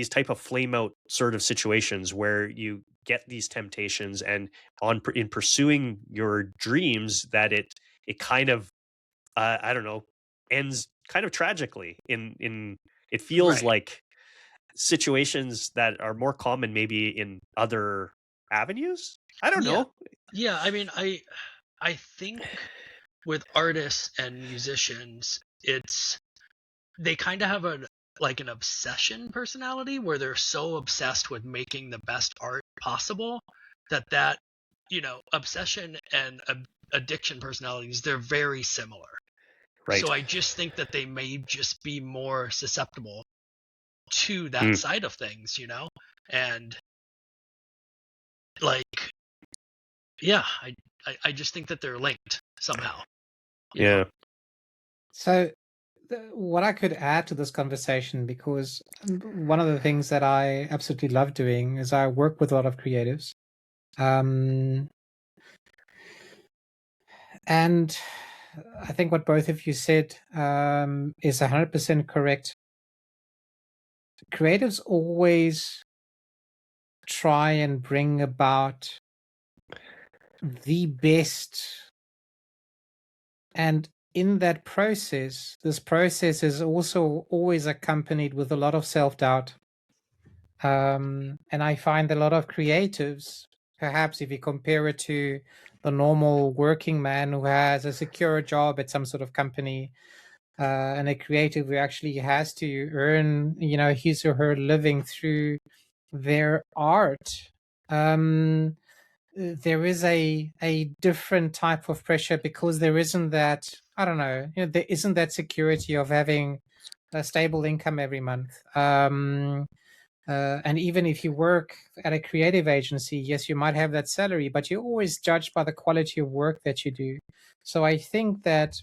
S1: type of flame out sort of situations where you get these temptations, and in pursuing your dreams, that it kind of, I don't know, ends kind of tragically in it feels like situations that are more common maybe in other avenues. I don't know.
S3: Yeah, I mean, I think with artists and musicians, they kind of have an obsession personality where they're so obsessed with making the best art possible that obsession and addiction personalities, they're very similar.
S1: Right.
S3: So I just think that they may just be more susceptible to that side of things, and like, yeah, I just think that they're linked somehow.
S1: Yeah.
S2: So what I could add to this conversation, because one of the things that I absolutely love doing is I work with a lot of creatives. And I think what both of you said is 100% correct. Creatives always try and bring about the best, and in that process, this process is also always accompanied with a lot of self-doubt. And I find a lot of creatives, perhaps if you compare it to the normal working man who has a secure job at some sort of company, and a creative who actually has to earn, his or her living through their art, there is a different type of pressure, because there isn't that, I don't know, there isn't that security of having a stable income every month. And even if you work at a creative agency, yes, you might have that salary, but you're always judged by the quality of work that you do. So I think that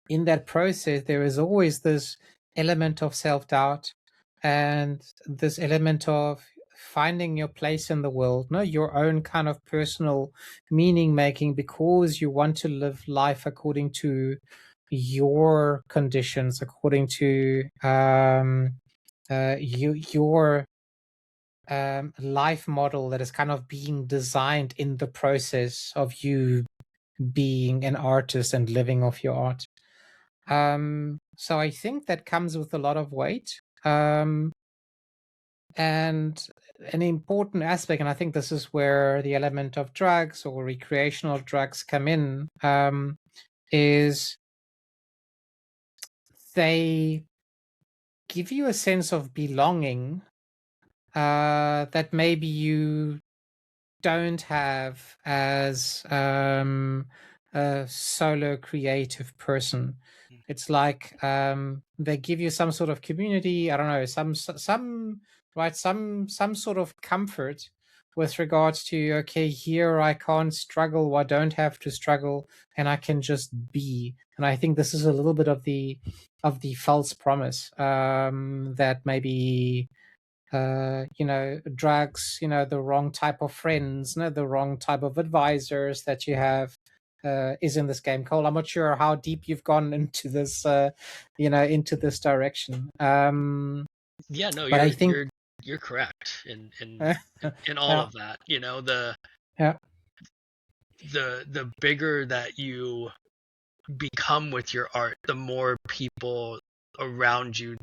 S2: in that process, there is always this element of self-doubt and this element of finding your place in the world, your own kind of personal meaning making, because you want to live life according to your conditions, according to your life model that is kind of being designed in the process of you being an artist and living off your art. So I think that comes with a lot of weight. And an important aspect, and I think this is where the element of drugs or recreational drugs come in, is they give you a sense of belonging that maybe you don't have as a solo creative person. It's like they give you some sort of community. I don't know, some sort of comfort with regards to, okay, here I can't struggle, I don't have to struggle, and I can just be. And I think this is a little bit of the false promise that maybe drugs, the wrong type of friends, the wrong type of advisors that you have is in this game. Cole, I'm not sure how deep you've gone into this, into this direction.
S3: Yeah, no,
S2: But I think
S3: you're correct in
S2: uh,
S3: in all
S2: yeah,
S3: of that. You know, the
S2: yeah,
S3: the bigger that you become with your art, the more people around you,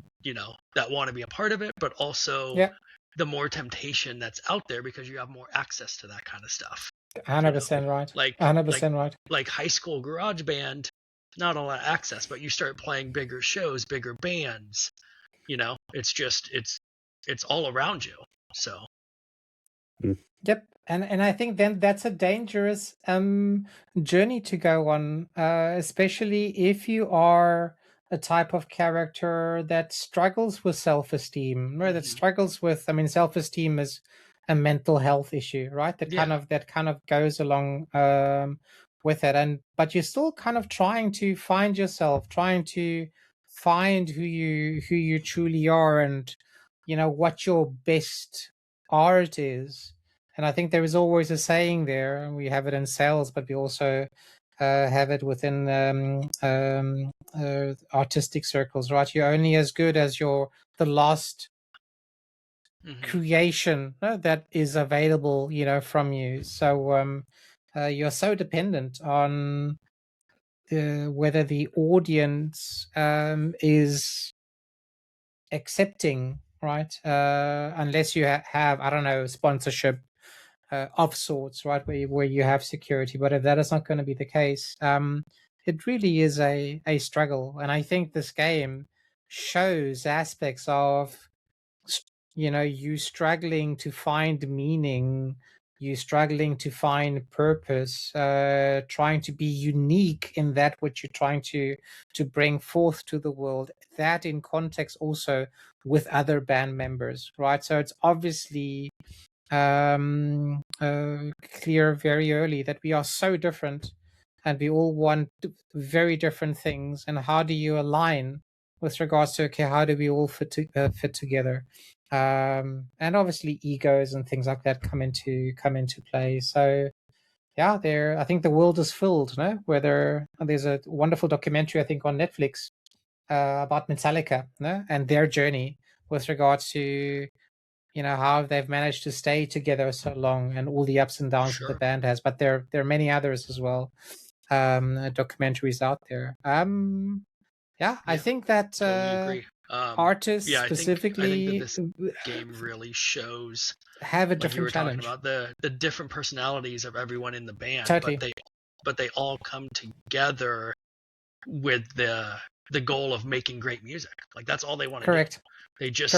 S3: that want to be a part of it, but also
S2: yeah,
S3: the more temptation that's out there because you have more access to that kind of stuff.
S2: 100% right,
S3: Like
S2: 100% right.
S3: like high school garage band, not a lot of access, but you start playing bigger shows, bigger bands, it's just it's all around you. So
S2: Yep, and I think then that's a dangerous journey to go on, especially if you are a type of character that struggles with self-esteem, right? That struggles with, I mean, self-esteem is a mental health issue, right? That kind of goes along with it, and but you're still kind of trying to find yourself, trying to find who you truly are, and what your best art is. And I think there is always a saying there, and we have it in sales, but we also have it within artistic circles, right? You're only as good as the last creation that is available, from you. So you're so dependent on whether the audience is accepting, right? Unless you have, I don't know, sponsorship of sorts, right, where you have security. But if that is not going to be the case, it really is a struggle. And I think this game shows aspects of, you struggling to find meaning, you struggling to find purpose, trying to be unique in that which you're trying to bring forth to the world. That in context also with other band members, right? So it's obviously clear very early that we are so different and we all want very different things. And how do you align with regards to, okay, how do we all fit together? And obviously egos and things like that come into play. So yeah, I think the world is filled, no? There's a wonderful documentary I think on Netflix about Metallica, no? And their journey with regards to how they've managed to stay together so long and all the ups and downs that the band has. But there are many others as well, documentaries out there. I think that
S3: totally agree.
S2: artists
S3: I think
S2: specifically
S3: that this game really shows,
S2: have a
S3: like you were
S2: different
S3: talking
S2: challenge.
S3: about, the different personalities of everyone in the band,
S2: Totally.
S3: but they all come together with the goal of making great music. Like that's all they want to do.
S2: Correct.
S3: They just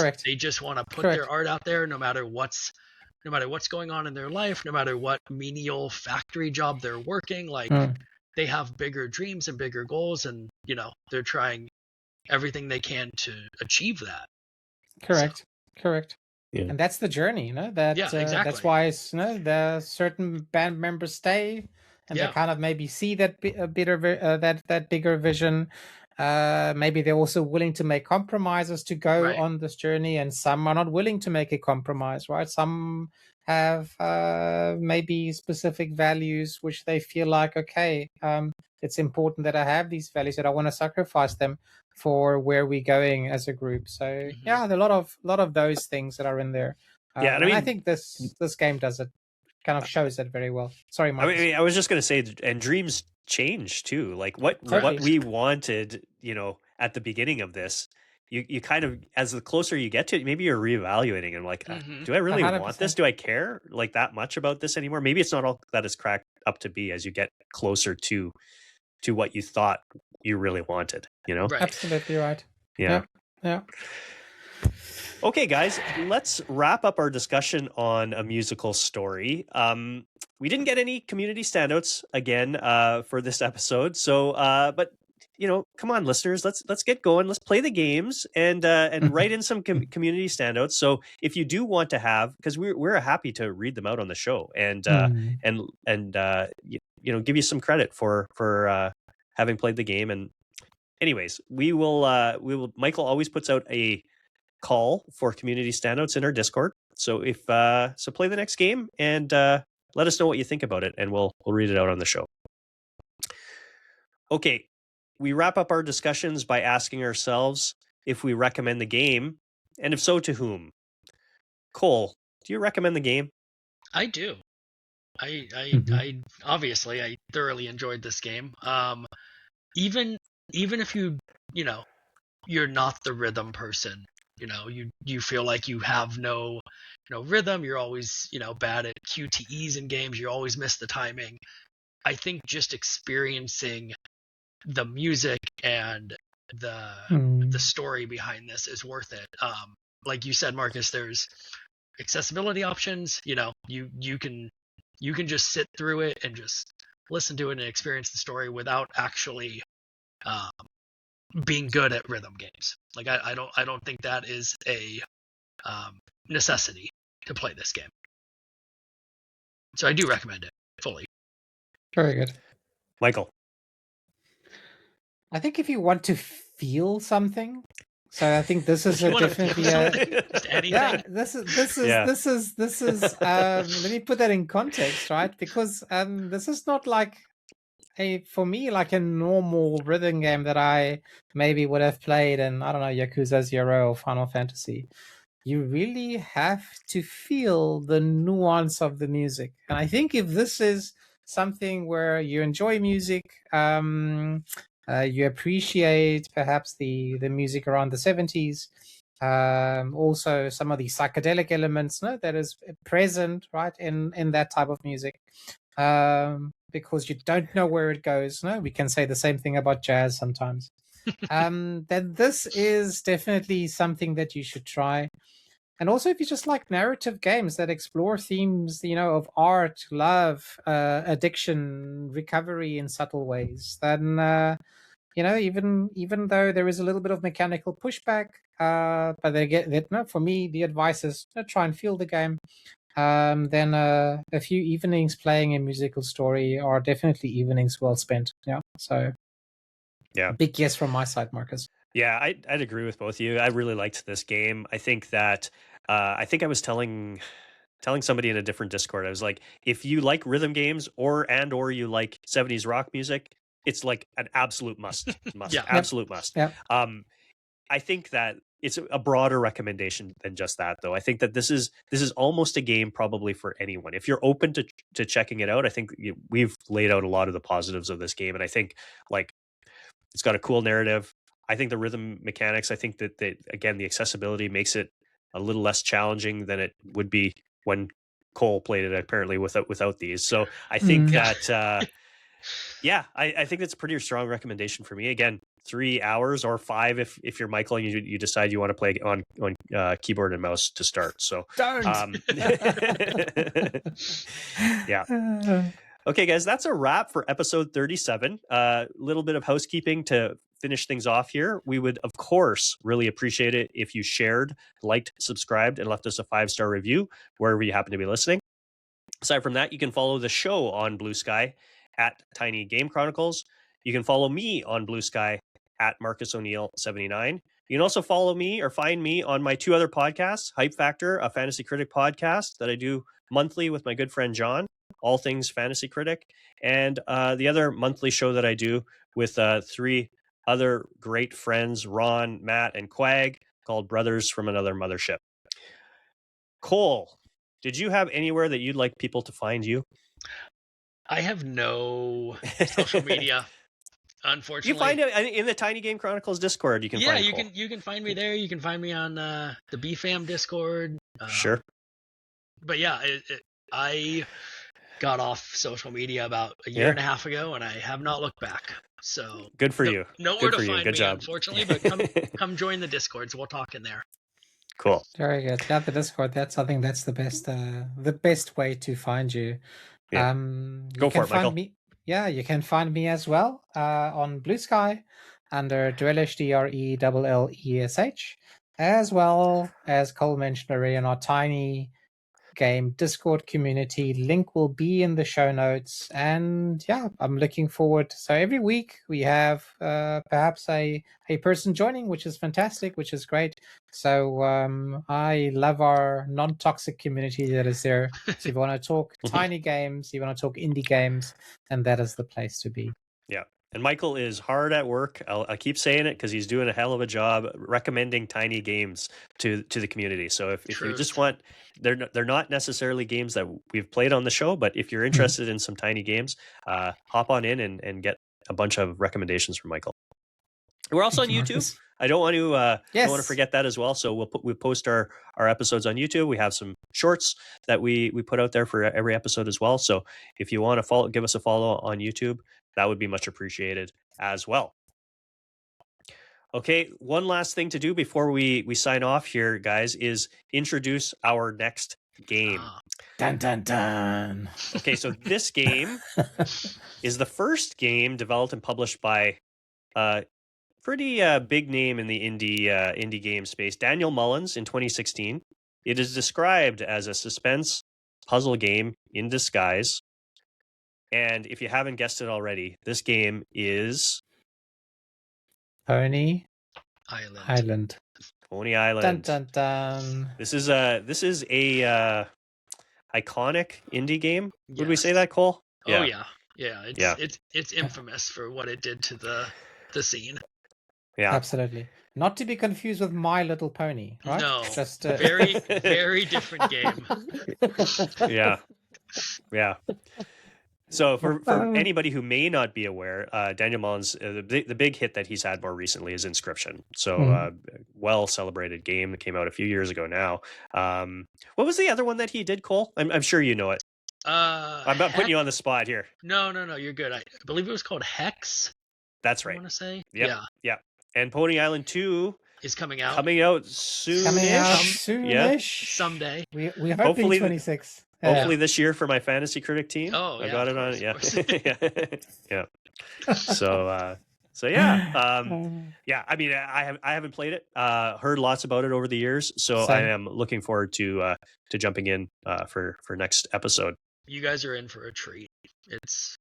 S3: want to put
S2: Correct.
S3: their art out there, no matter what's going on in their life, no matter what menial factory job they're working. Like they have bigger dreams and bigger goals, and they're trying everything they can to achieve that.
S2: Correct. Correct.
S1: Yeah.
S2: And that's the journey,
S3: exactly.
S2: That's why the certain band members stay, and they kind of maybe see that that bigger vision. Maybe they're also willing to make compromises to go on this journey, and some are not willing to make a compromise, right? Some have maybe specific values which they feel like, okay, it's important that I have these values, that I want to sacrifice them for where we're going as a group. So yeah, there are a lot of those things that are in there.
S1: Yeah,
S2: and I think this game does it, kind of shows it very well. Sorry, Marcus.
S1: I was just going to say, and dreams change too. Like what we wanted, at the beginning of this, you kind of, as the closer you get to it, maybe you're reevaluating and like, do I really
S2: 100%.
S1: want this? Do I care like that much about this anymore? Maybe it's not all that it's cracked up to be as you get closer to what you thought you really wanted,
S2: Absolutely right.
S1: Yeah. Okay, guys, let's wrap up our discussion on A Musical Story. We didn't get any community standouts again for this episode, so but come on, listeners, let's get going. Let's play the games and write in some community standouts. So if you do want to have, because we're happy to read them out on the show and give you some credit for having played the game. And anyways, we will. Michael always puts out a call for community standouts in our Discord. So if play the next game and let us know what you think about it, and we'll read it out on the show. Okay, we wrap up our discussions by asking ourselves if we recommend the game, and if so, to whom. Cole, do you recommend the game?
S3: I do. I obviously I thoroughly enjoyed this game. Even if you're not the rhythm person, you feel like you have no rhythm, you're always bad at QTEs in games, you always miss the timing. I think just experiencing the music and the story behind this is worth it. Like you said, Marcus, there's accessibility options. You can just sit through it and just listen to it and experience the story without actually being good at rhythm games. Like I don't think that is a necessity to play this game. So I do recommend it fully.
S2: Very good.
S1: Michael.
S2: I think if you want to feel something, so I think this is definitely this is let me put that in context, right? Because this is not like for me like a normal rhythm game that I maybe would have played in, I don't know, Yakuza 0 or Final Fantasy. You really have to feel the nuance of the music. And I think if this is something where you enjoy music, you appreciate perhaps the music around the 70s, also some of the psychedelic elements that is present, right, in that type of music. Because you don't know where it goes. We can say the same thing about jazz sometimes. Then this is definitely something that you should try. And also, if you just like narrative games that explore themes, of art, love, addiction, recovery in subtle ways, then even though there is a little bit of mechanical pushback, but they get that. No, for me, the advice is try and feel the game. Then a few evenings playing a musical story are definitely evenings well spent. Yeah. So big yes from my side, Marcus.
S1: Yeah, I'd agree with both of you. I really liked this game. I think that I was telling somebody in a different Discord, I was like, if you like rhythm games or you like 70s rock music, it's like an absolute must.
S3: Yeah.
S1: Absolute must.
S2: Yeah.
S1: I think that it's a broader recommendation than just that, though. I think that this is almost a game probably for anyone. If you're open to checking it out, I think we've laid out a lot of the positives of this game, and I think like it's got a cool narrative. I think the rhythm mechanics, I think that again, the accessibility makes it a little less challenging than it would be when Cole played it, apparently without these. So I think that I think that's a pretty strong recommendation for me. Again, 3 hours or 5 if you're Michael and you decide you want to play on keyboard and mouse to start. So
S2: don't.
S1: Yeah. Okay, guys, that's a wrap for episode 37. A little bit of housekeeping to finish things off here. We would, of course, really appreciate it if you shared, liked, subscribed, and left us a 5-star review wherever you happen to be listening. Aside from that, you can follow the show on Blue Sky at Tiny Game Chronicles. You can follow me on Blue Sky at Marcus O'Neill 79. You can also follow me or find me on my 2 other podcasts, Hype Factor, a fantasy critic podcast that I do monthly with my good friend John, All Things Fantasy Critic, and the other monthly show that I do with 3 other great friends, Ron, Matt, and Quag, called Brothers from Another Mothership. Cole, did you have anywhere that you'd like people to find you?
S3: I have no social media, unfortunately.
S1: You find it in the Tiny Game Chronicles Discord. You can find Cole.
S3: you can find me there. You can find me on the BFAM Discord.
S1: Sure.
S3: But yeah, I got off social media about a year and a half ago, and I have not looked back. So
S1: good for you.
S3: Nowhere
S1: good
S3: to
S1: for
S3: find
S1: Good
S3: me,
S1: job.
S3: Unfortunately, but come join the Discords. We'll talk in there.
S1: Cool.
S2: Very good. Yeah, the Discord. I think that's the best way to find you.
S1: Yeah.
S2: You
S1: Go
S2: can
S1: for it,
S2: find
S1: Michael.
S2: me. Yeah, you can find me as well on Blue Sky under Drellesh, DRELLESH, as well as Cole mentioned already in our tiny game Discord community. Link will be in the show notes. And yeah, I'm looking forward. So every week we have perhaps a person joining, which is fantastic, which is great. So I love our non-toxic community that is there. So if you want to talk tiny games, you want to talk indie games, and that is the place to be.
S1: Yeah. And Michael is hard at work. I keep saying it because he's doing a hell of a job recommending tiny games to the community. So if you just want, they're not necessarily games that we've played on the show, but if you're interested in some tiny games, hop on in and get a bunch of recommendations from Michael. We're also on YouTube.
S2: Marcus.
S1: I don't want to
S2: Yes.
S1: don't want to forget that as well. So we post our episodes on YouTube. We have some shorts that we put out there for every episode as well. So if you want to give us a follow on YouTube, that would be much appreciated as well. Okay, one last thing to do before we sign off here, guys, is introduce our next game.
S2: Dun dun dun.
S1: Okay, so this game is the first game developed and published by pretty big name in the indie game space, Daniel Mullins, in 2016. It is described as a suspense puzzle game in disguise. And if you haven't guessed it already, this game is
S2: Pony
S3: Island.
S1: Pony Island.
S2: Dun dun dun.
S1: This is a iconic indie game. Would we
S3: Yes.
S1: say that, Cole?
S3: Oh yeah.
S1: Yeah.
S3: It's infamous for what it did to the scene.
S1: Yeah.
S2: Absolutely. Not to be confused with My Little Pony, right?
S3: No,
S2: Just
S3: very very different game.
S1: Yeah. So for anybody who may not be aware, Daniel Mullins, the big hit that he's had more recently is Inscription. So well celebrated game that came out a few years ago now. What was the other one that he did, Cole? I'm sure you know it. I'm not putting you on the spot here.
S3: No, you're good. I believe it was called Hex.
S1: That's
S3: I
S1: right.
S3: want to say.
S1: Yep. Yeah. And Pony Island 2
S3: is coming out
S1: soon.
S2: soonish.
S3: Someday.
S2: We're hoping
S1: Hopefully
S2: 26.
S1: Hopefully this year for my fantasy critic team.
S3: Oh,
S1: I
S3: yeah,
S1: got
S3: of
S1: it on
S3: course,
S1: it. Yeah. So yeah. Yeah, I mean I haven't played it. Heard lots about it over the years, so
S2: Same.
S1: I am looking forward to jumping in for next episode.
S3: You guys are in for a treat. It's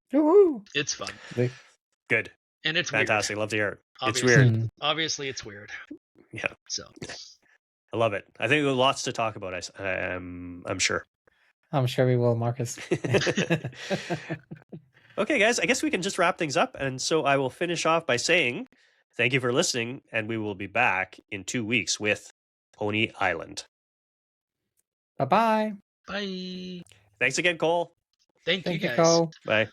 S3: fun.
S1: Good.
S3: And it's
S1: Fantastic.
S3: weird.
S1: Love to hear it. It's
S3: Obviously.
S1: weird.
S3: Obviously it's weird.
S1: Yeah.
S3: So
S1: I love it. I think there's lots to talk about. I'm sure.
S2: I'm sure we will, Marcus.
S1: Okay, guys, I guess we can just wrap things up. And so I will finish off by saying thank you for listening, and we will be back in 2 weeks with Pony Island.
S2: Bye-bye.
S3: bye.
S1: Thanks again, Cole.
S3: Thank you
S2: Thank you,
S3: guys.
S2: Cole.
S1: Bye.